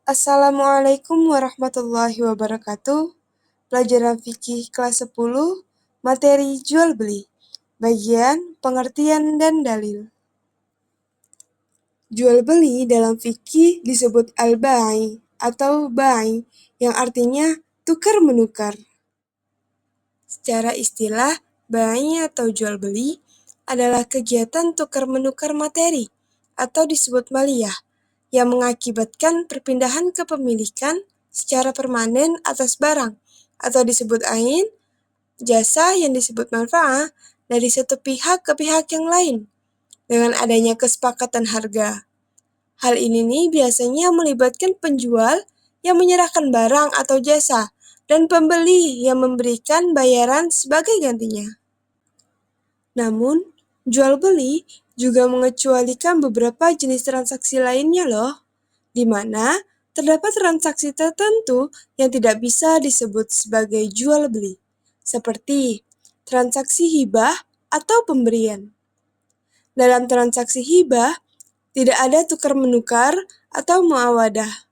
Assalamualaikum warahmatullahi wabarakatuh. Pelajaran fikih kelas 10, materi jual beli. Bagian pengertian dan dalil. Jual beli dalam fikih disebut al-bai atau bai yang artinya tukar menukar. Secara istilah, bai atau jual beli adalah kegiatan tukar menukar materi atau disebut maliyah yang mengakibatkan perpindahan kepemilikan secara permanen atas barang atau disebut ain, jasa yang disebut manfaat dari satu pihak ke pihak yang lain dengan adanya kesepakatan harga. Hal ini biasanya melibatkan penjual yang menyerahkan barang atau jasa dan pembeli yang memberikan bayaran sebagai gantinya. Namun, jual beli juga mengecualikan beberapa jenis transaksi lainnya loh, di mana terdapat transaksi tertentu yang tidak bisa disebut sebagai jual beli, seperti transaksi hibah atau pemberian. Dalam transaksi hibah, tidak ada tukar-menukar atau muawadah,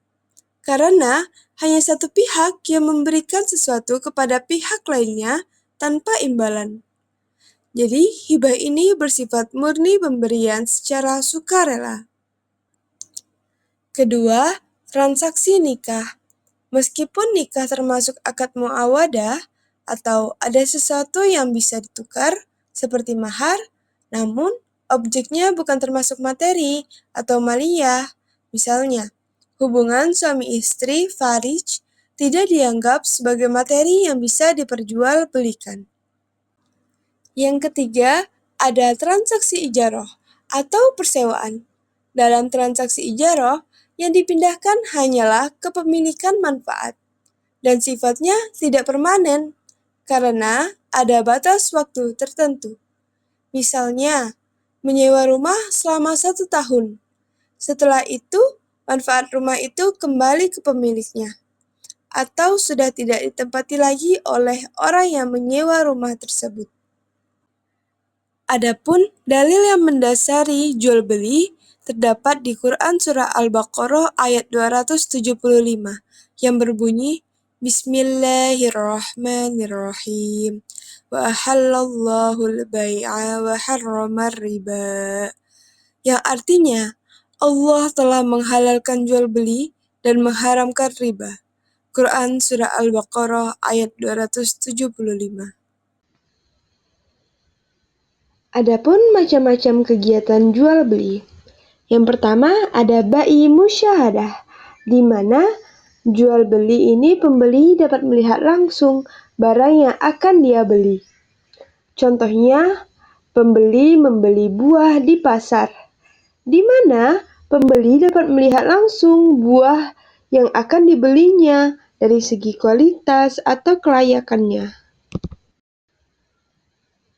karena hanya satu pihak yang memberikan sesuatu kepada pihak lainnya tanpa imbalan. Jadi, hibah ini bersifat murni pemberian secara sukarela. Kedua, transaksi nikah. Meskipun nikah termasuk akad muawadah atau ada sesuatu yang bisa ditukar seperti mahar, namun objeknya bukan termasuk materi atau maliyah. Misalnya, hubungan suami istri farij tidak dianggap sebagai materi yang bisa diperjualbelikan. Yang ketiga, ada transaksi ijaroh atau persewaan. Dalam transaksi ijaroh, yang dipindahkan hanyalah kepemilikan manfaat, dan sifatnya tidak permanen, karena ada batas waktu tertentu. Misalnya, menyewa rumah selama 1 tahun. Setelah itu, manfaat rumah itu kembali ke pemiliknya, atau sudah tidak ditempati lagi oleh orang yang menyewa rumah tersebut. Adapun dalil yang mendasari jual beli terdapat di Quran Surah Al-Baqarah ayat 275 yang berbunyi, Bismillahirrahmanirrahim. Wa ahallallahu al-bai'a wa harramar riba. Yang artinya, Allah telah menghalalkan jual beli dan mengharamkan riba. Quran Surah Al-Baqarah ayat 275. Adapun macam-macam kegiatan jual beli. Yang pertama ada bai musyahadah, di mana jual beli ini pembeli dapat melihat langsung barang yang akan dia beli. Contohnya, pembeli membeli buah di pasar, di mana pembeli dapat melihat langsung buah yang akan dibelinya dari segi kualitas atau kelayakannya.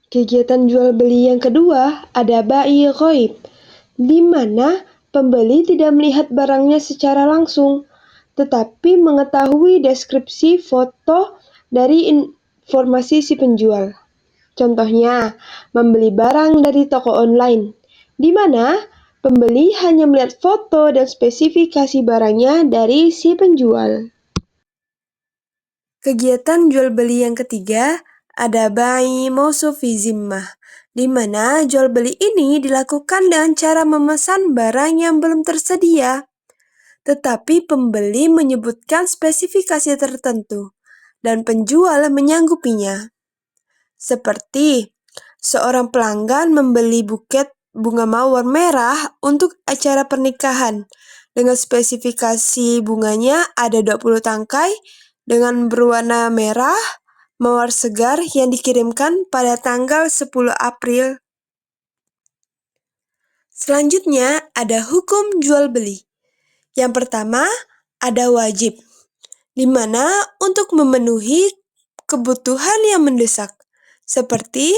Kegiatan jual beli yang kedua ada bai ghaib, di mana pembeli tidak melihat barangnya secara langsung, tetapi mengetahui deskripsi foto dari informasi si penjual. Contohnya, membeli barang dari toko online, di mana pembeli hanya melihat foto dan spesifikasi barangnya dari si penjual. Kegiatan jual beli yang ketiga ada bai mausufi zimmah, di mana jual beli ini dilakukan dengan cara memesan barang yang belum tersedia, tetapi pembeli menyebutkan spesifikasi tertentu dan penjual menyanggupinya. Seperti seorang pelanggan membeli buket bunga mawar merah untuk acara pernikahan dengan spesifikasi bunganya ada 20 tangkai dengan berwarna merah, mawar segar yang dikirimkan pada tanggal 10 April. Selanjutnya ada hukum jual beli. Yang pertama ada wajib, di mana untuk memenuhi kebutuhan yang mendesak, seperti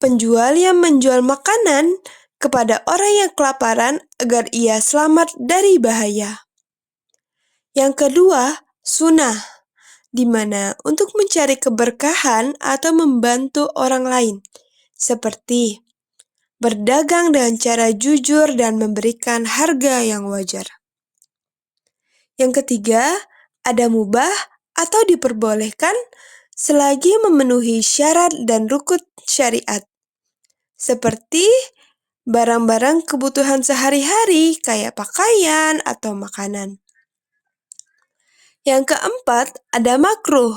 penjual yang menjual makanan kepada orang yang kelaparan agar ia selamat dari bahaya. Yang kedua, sunnah, di mana untuk mencari keberkahan atau membantu orang lain, seperti berdagang dengan cara jujur dan memberikan harga yang wajar. Yang ketiga, ada mubah atau diperbolehkan selagi memenuhi syarat dan rukun syariat, seperti barang-barang kebutuhan sehari-hari kayak pakaian atau makanan. Yang keempat, ada makruh.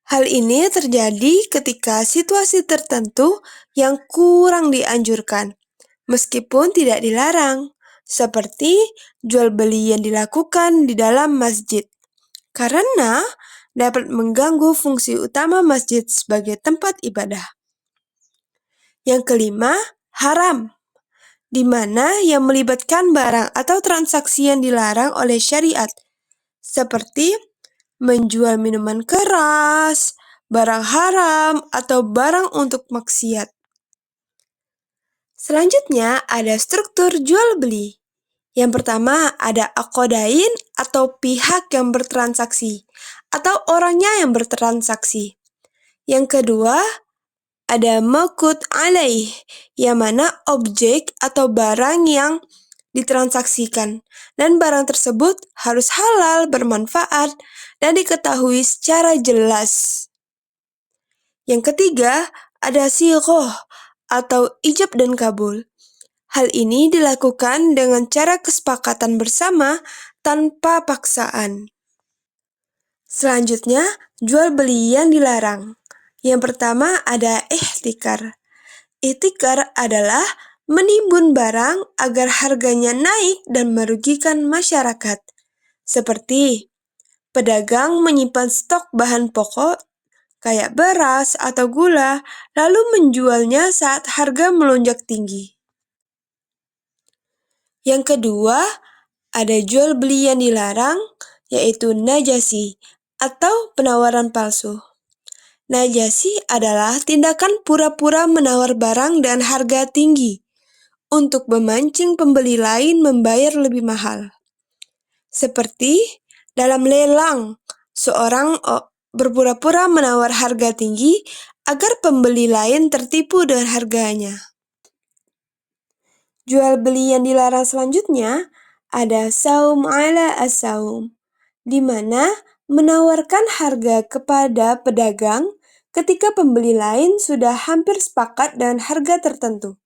Hal ini terjadi ketika situasi tertentu yang kurang dianjurkan, meskipun tidak dilarang, seperti jual beli yang dilakukan di dalam masjid, karena dapat mengganggu fungsi utama masjid sebagai tempat ibadah. Yang kelima, haram, di mana yang melibatkan barang atau transaksi yang dilarang oleh syariat, seperti menjual minuman keras, barang haram, atau barang untuk maksiat. Selanjutnya ada struktur jual beli. Yang pertama ada aqodain atau pihak yang bertransaksi atau orangnya yang bertransaksi. Yang kedua ada maqud alaih, yang mana objek atau barang yang ditransaksikan, dan barang tersebut harus halal, bermanfaat, dan diketahui secara jelas. Yang ketiga, ada sighoh atau ijab dan kabul. Hal ini dilakukan dengan cara kesepakatan bersama tanpa paksaan. Selanjutnya, jual beli yang dilarang. Yang pertama ada ihtikar. Ihtikar adalah menimbun barang agar harganya naik dan merugikan masyarakat, seperti pedagang menyimpan stok bahan pokok kayak beras atau gula, lalu menjualnya saat harga melonjak tinggi. Yang kedua, ada jual beli yang dilarang, yaitu najasi atau penawaran palsu. Najasi adalah tindakan pura-pura menawar barang dan harga tinggi untuk memancing pembeli lain membayar lebih mahal. Seperti dalam lelang, seorang berpura-pura menawar harga tinggi agar pembeli lain tertipu dengan harganya. Jual beli yang dilarang selanjutnya ada saum ala as-saum, di mana menawarkan harga kepada pedagang ketika pembeli lain sudah hampir sepakat dengan harga tertentu.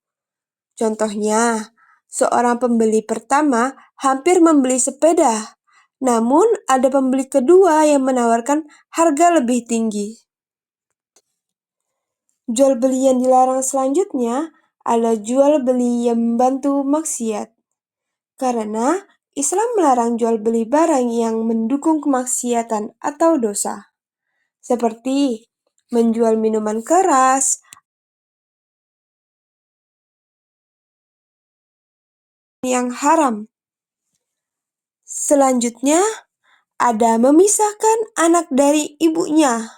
Contohnya, seorang pembeli pertama hampir membeli sepeda, namun ada pembeli kedua yang menawarkan harga lebih tinggi. Jual beli yang dilarang selanjutnya adalah jual beli yang membantu maksiat. Karena Islam melarang jual beli barang yang mendukung kemaksiatan atau dosa, seperti menjual minuman keras yang haram. Selanjutnya, ada memisahkan anak dari ibunya.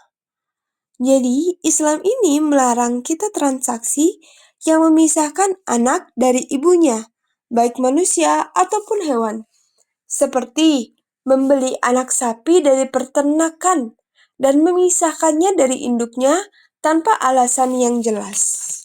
Jadi, Islam ini melarang kita transaksi yang memisahkan anak dari ibunya, baik manusia ataupun hewan, seperti membeli anak sapi dari peternakan dan memisahkannya dari induknya tanpa alasan yang jelas.